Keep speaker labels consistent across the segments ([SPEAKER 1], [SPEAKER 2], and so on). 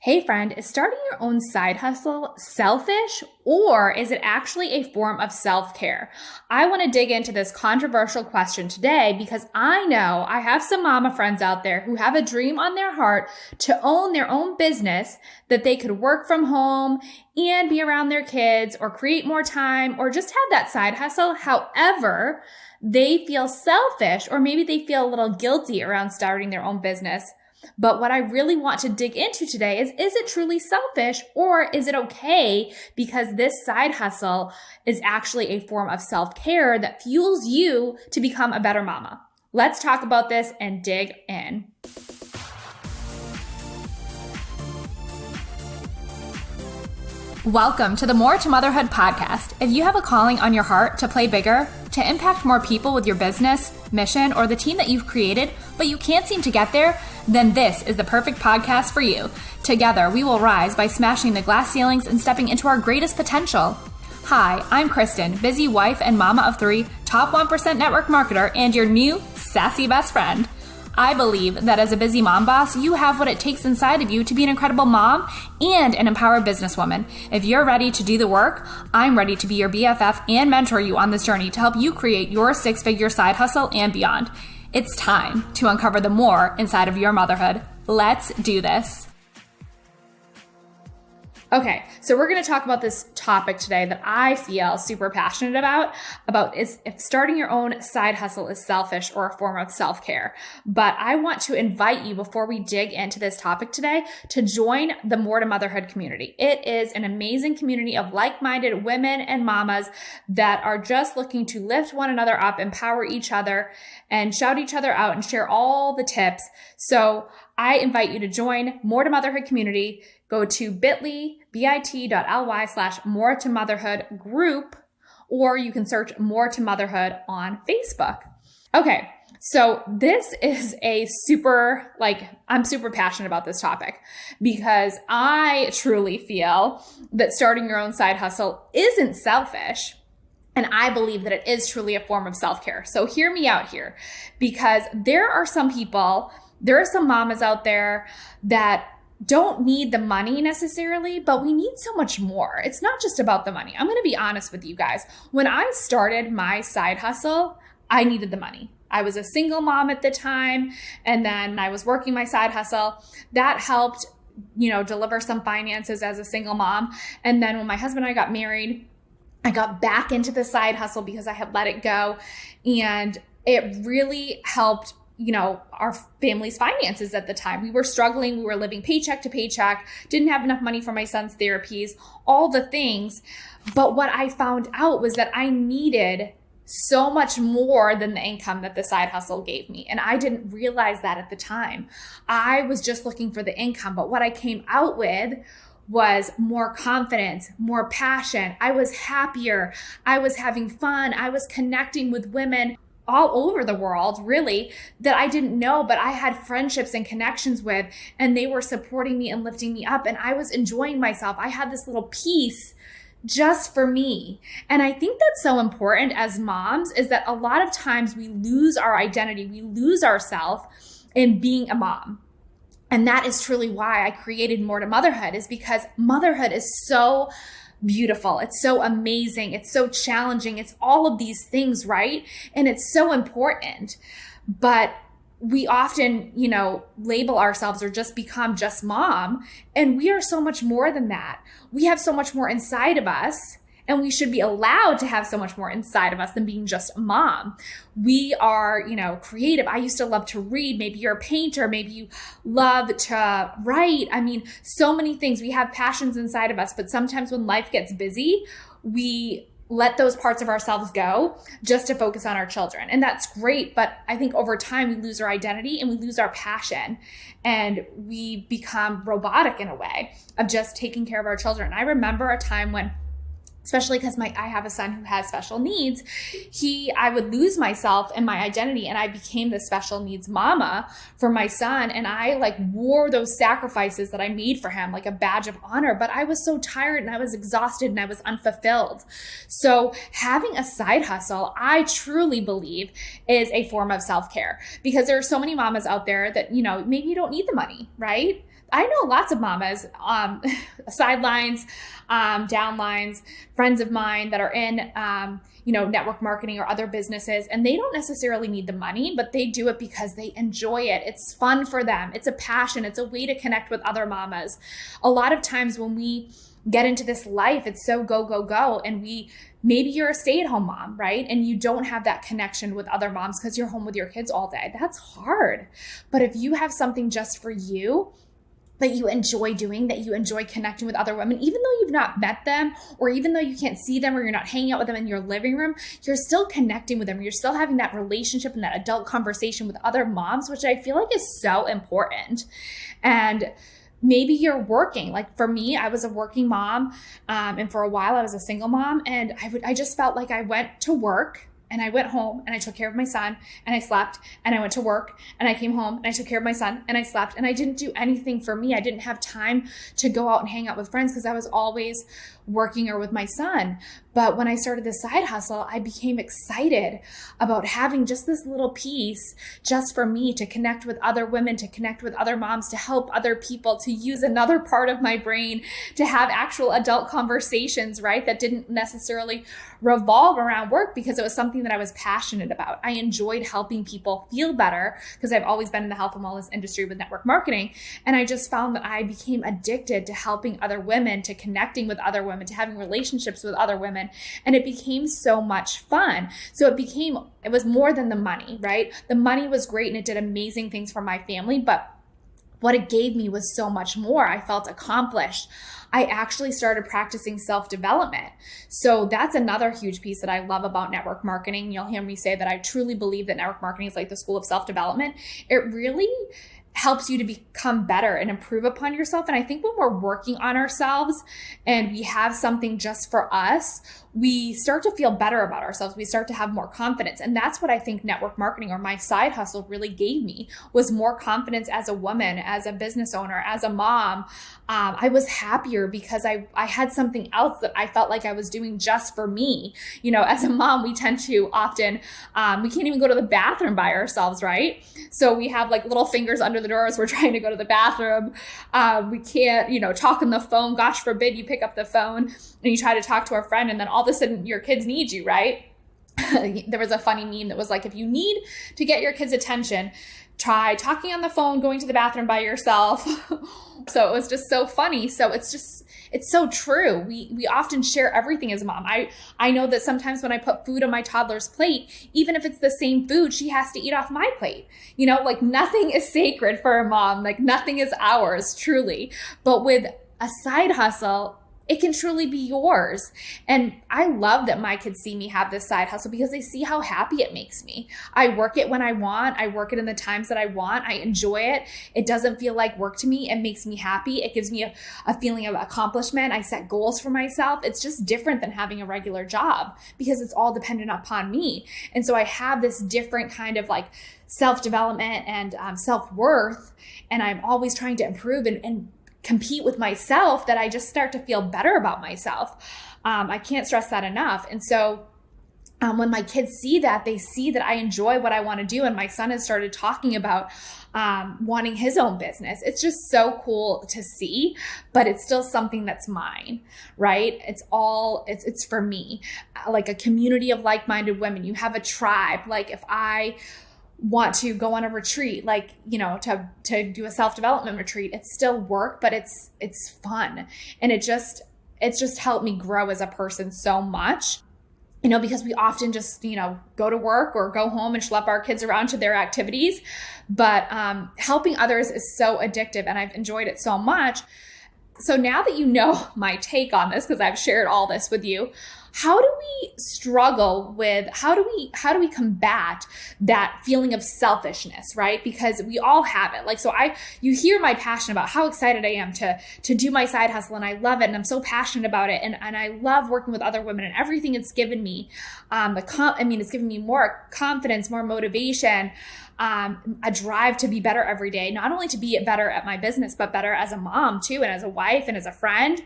[SPEAKER 1] Hey friend, is starting your own side hustle selfish, or is it actually a form of self-care? I want to dig into this controversial question today because I know I have some mama friends out there who have a dream on their heart to own their own business that they could work from home and be around their kids or create more time or just have that side hustle. However, they feel selfish or maybe they feel a little guilty around starting their own business. But what I really want to dig into today is it truly selfish, or is it okay because this side hustle is actually a form of self-care that fuels you to become a better mama? Let's talk about this and dig in. Welcome to the More to Motherhood podcast. If you have a calling on your heart to play bigger, to impact more people with your business, mission, or the team that you've created, but you can't seem to get there, then this is the perfect podcast for you. Together, we will rise by smashing the glass ceilings and stepping into our greatest potential. Hi, I'm Kristen, busy wife and mama of 3, top 1% network marketer, and your new sassy best friend. I believe that as a busy mom boss, you have what it takes inside of you to be an incredible mom and an empowered businesswoman. If you're ready to do the work, I'm ready to be your BFF and mentor you on this journey to help you create your 6-figure side hustle and beyond. It's time to uncover the more inside of your motherhood. Let's do this. Okay, so we're going to talk about this topic today that I feel super passionate about is if starting your own side hustle is selfish or a form of self-care. But I want to invite you, before we dig into this topic today, to join the More to Motherhood community. It is an amazing community of like-minded women and mamas that are just looking to lift one another up, empower each other, and shout each other out and share all the tips. So I invite you to join More to Motherhood community. Go to bit.ly/more to motherhood group, or you can search More to Motherhood on Facebook. Okay, so this is I'm super passionate about this topic because I truly feel that starting your own side hustle isn't selfish. And I believe that it is truly a form of self-care. So hear me out here, because there are some mamas out there that don't need the money necessarily, but we need so much more. It's not just about the money. I'm going to be honest with you guys. When I started my side hustle, I needed the money. I was a single mom at the time, and then I was working my side hustle. That helped, deliver some finances as a single mom. And then when my husband and I got married, I got back into the side hustle because I had let it go. And it really helped our family's finances at the time. We were struggling. We were living paycheck to paycheck, didn't have enough money for my son's therapies, all the things. But what I found out was that I needed so much more than the income that the side hustle gave me. And I didn't realize that at the time. I was just looking for the income. But what I came out with was more confidence, more passion. I was happier. I was having fun. I was connecting with women all over the world, really, that I didn't know, but I had friendships and connections with, and they were supporting me and lifting me up, and I was enjoying myself. I had this little piece just for me. And I think that's so important as moms, is that a lot of times we lose our identity, we lose ourselves in being a mom. And that is truly why I created More to Motherhood, is because motherhood is so beautiful. It's so amazing. It's so challenging. It's all of these things, right? And it's so important. But we often, label ourselves or just become just mom. And we are so much more than that. We have so much more inside of us. And we should be allowed to have so much more inside of us than being just a mom. We are, creative. I used to love to read. Maybe you're a painter. Maybe you love to write. I mean, so many things. We have passions inside of us. But sometimes when life gets busy, we let those parts of ourselves go just to focus on our children. And that's great. But I think over time, we lose our identity and we lose our passion. And we become robotic in a way of just taking care of our children. I remember a time when, especially because I have a son who has special needs, I would lose myself and my identity, and I became the special needs mama for my son. And I wore those sacrifices that I made for him like a badge of honor, but I was so tired and I was exhausted and I was unfulfilled. So having a side hustle, I truly believe, is a form of self-care, because there are so many mamas out there that, maybe you don't need the money, right? I know lots of mamas, sidelines, downlines, friends of mine that are in, network marketing or other businesses, and they don't necessarily need the money, but they do it because they enjoy it. It's fun for them. It's a passion. It's a way to connect with other mamas. A lot of times when we get into this life, it's so go, go, go. And maybe you're a stay-at-home mom, right? And you don't have that connection with other moms because you're home with your kids all day. That's hard. But if you have something just for you that you enjoy doing, that you enjoy connecting with other women, even though you've not met them, or even though you can't see them, or you're not hanging out with them in your living room, you're still connecting with them. You're still having that relationship and that adult conversation with other moms, which I feel like is so important. And maybe you're working. Like for me, I was a working mom. And for a while I was a single mom, and I just felt like I went to work and I went home and I took care of my son and I slept, and I went to work and I came home and I took care of my son and I slept, and I didn't do anything for me. I didn't have time to go out and hang out with friends because I was always working or with my son. But when I started this side hustle, I became excited about having just this little piece just for me to connect with other women, to connect with other moms, to help other people, to use another part of my brain, to have actual adult conversations, right? That didn't necessarily revolve around work, because it was something that I was passionate about. I enjoyed helping people feel better because I've always been in the health and wellness industry with network marketing. And I just found that I became addicted to helping other women, to connecting with other women, to having relationships with other women. And it became so much fun. So it was more than the money, right? The money was great and it did amazing things for my family, but what it gave me was so much more. I felt accomplished. I actually started practicing self-development. So that's another huge piece that I love about network marketing. You'll hear me say that I truly believe that network marketing is like the school of self-development. It really helps you to become better and improve upon yourself. And I think when we're working on ourselves and we have something just for us, we start to feel better about ourselves. We start to have more confidence. And that's what I think network marketing, or my side hustle, really gave me, was more confidence as a woman, as a business owner, as a mom. I was happier because I had something else that I felt like I was doing just for me. As a mom, we tend to often, we can't even go to the bathroom by ourselves, right? So we have like little fingers under the door as we're trying to go to the bathroom. We can't, talk on the phone. Gosh forbid you pick up the phone and you try to talk to a friend, and then all of a sudden your kids need you, right? There was a funny meme that was like, if you need to get your kids' attention, try talking on the phone, going to the bathroom by yourself. So it was just so funny. So it's so true. We often share everything as a mom. I know that sometimes when I put food on my toddler's plate, even if it's the same food, she has to eat off my plate. Like nothing is sacred for a mom. Like nothing is ours, truly. But with a side hustle, it can truly be yours. And I love that my kids see me have this side hustle because they see how happy it makes me. I work it when I want. I work it in the times that I want. I enjoy it. It doesn't feel like work to me. It makes me happy. It gives me a feeling of accomplishment. I set goals for myself. It's just different than having a regular job because it's all dependent upon me. And so I have this different kind of like self-development and self-worth, and I'm always trying to improve and compete with myself, that I just start to feel better about myself. I can't stress that enough. And so when my kids see that, they see that I enjoy what I want to do. And my son has started talking about wanting his own business. It's just so cool to see, but it's still something that's mine, right? It's for me, like a community of like-minded women. You have a tribe. Like if I want to go on a retreat, like, to do a self-development retreat, it's still work, but it's fun. And it's just helped me grow as a person so much, because we often just, go to work or go home and schlep our kids around to their activities. But helping others is so addictive, and I've enjoyed it so much. So now that you know my take on this, because I've shared all this with you, how do we struggle with, how do we combat that feeling of selfishness, right? Because we all have it. Like, so you hear my passion about how excited I am to do my side hustle, and I love it. And I'm so passionate about it. And I love working with other women, and everything it's given me, it's given me more confidence, more motivation, a drive to be better every day, not only to be better at my business, but better as a mom too, and as a wife and as a friend.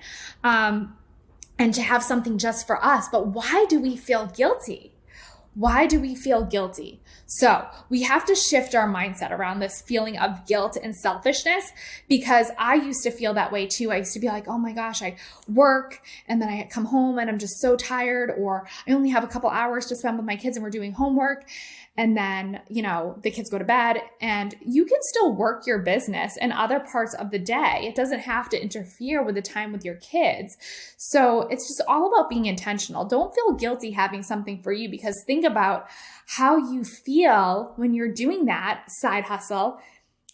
[SPEAKER 1] And to have something just for us. But why do we feel guilty? Why do we feel guilty? So we have to shift our mindset around this feeling of guilt and selfishness, because I used to feel that way too. I used to be like, oh my gosh, I work and then I come home and I'm just so tired, or I only have a couple hours to spend with my kids and we're doing homework. And then, the kids go to bed, and you can still work your business in other parts of the day. It doesn't have to interfere with the time with your kids. So it's just all about being intentional. Don't feel guilty having something for you, because think about how you feel when you're doing that side hustle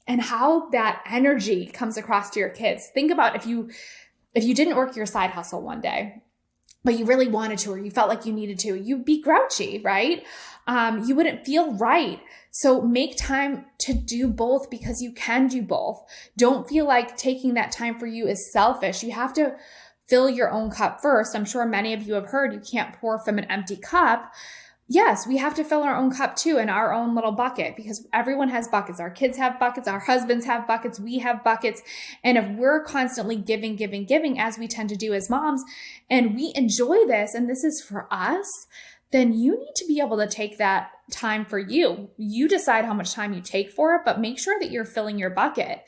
[SPEAKER 1] and how that energy comes across to your kids. Think about if you didn't work your side hustle one day, but you really wanted to, or you felt like you needed to, you'd be grouchy, right? You wouldn't feel right. So make time to do both, because you can do both. Don't feel like taking that time for you is selfish. You have to fill your own cup first. I'm sure many of you have heard you can't pour from an empty cup. Yes, we have to fill our own cup too, in our own little bucket, because everyone has buckets. Our kids have buckets, our husbands have buckets, we have buckets. And if we're constantly giving, as we tend to do as moms, and we enjoy this, and this is for us, then you need to be able to take that time for you. You decide how much time you take for it, but make sure that you're filling your bucket.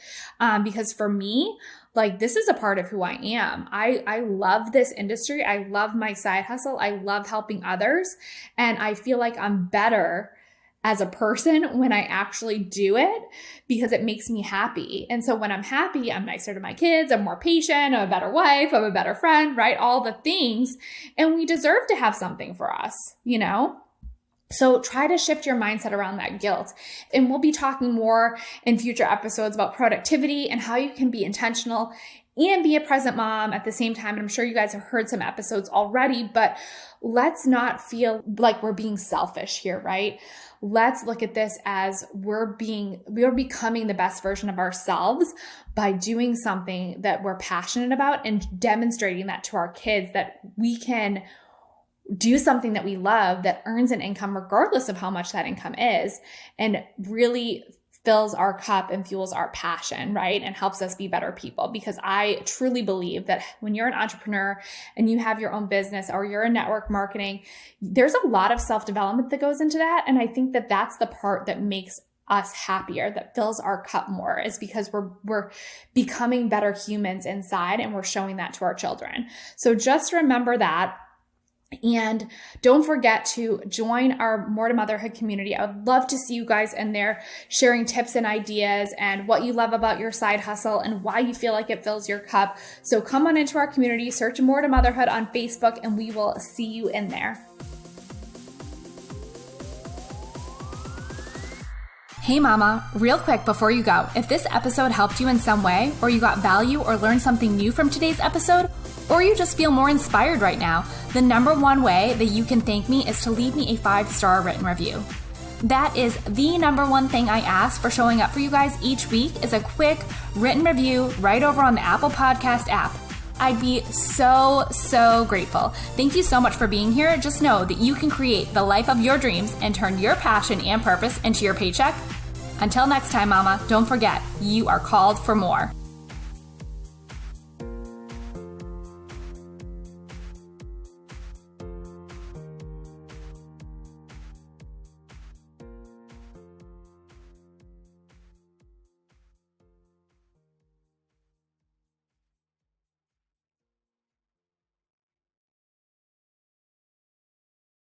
[SPEAKER 1] Because for me, this is a part of who I am. I love this industry. I love my side hustle. I love helping others. And I feel like I'm better as a person when I actually do it, because it makes me happy. And so when I'm happy, I'm nicer to my kids, I'm more patient, I'm a better wife, I'm a better friend, right? All the things. And we deserve to have something for us, So try to shift your mindset around that guilt. And we'll be talking more in future episodes about productivity and how you can be intentional and be a present mom at the same time. And I'm sure you guys have heard some episodes already, but let's not feel like we're being selfish here, right? Let's look at this as we're becoming the best version of ourselves by doing something that we're passionate about and demonstrating that to our kids, that we can do something that we love that earns an income regardless of how much that income is, and really fills our cup and fuels our passion, right? And helps us be better people. Because I truly believe that when you're an entrepreneur and you have your own business, or you're in network marketing, there's a lot of self-development that goes into that. And I think that that's the part that makes us happier, that fills our cup more, is because we're becoming better humans inside, and we're showing that to our children. So just remember that. And don't forget to join our More to Motherhood community. I would love to see you guys in there sharing tips and ideas and what you love about your side hustle and why you feel like it fills your cup. So come on into our community, search More to Motherhood on Facebook, and we will see you in there. Hey mama, real quick before you go, if this episode helped you in some way, or you got value or learned something new from today's episode, or you just feel more inspired right now, the number one way that you can thank me is to leave me a 5-star written review. That is the number one thing I ask for showing up for you guys each week, is a quick written review right over on the Apple Podcast app. I'd be so grateful. Thank you so much for being here. Just know that you can create the life of your dreams and turn your passion and purpose into your paycheck. Until next time, mama, don't forget, you are called for more.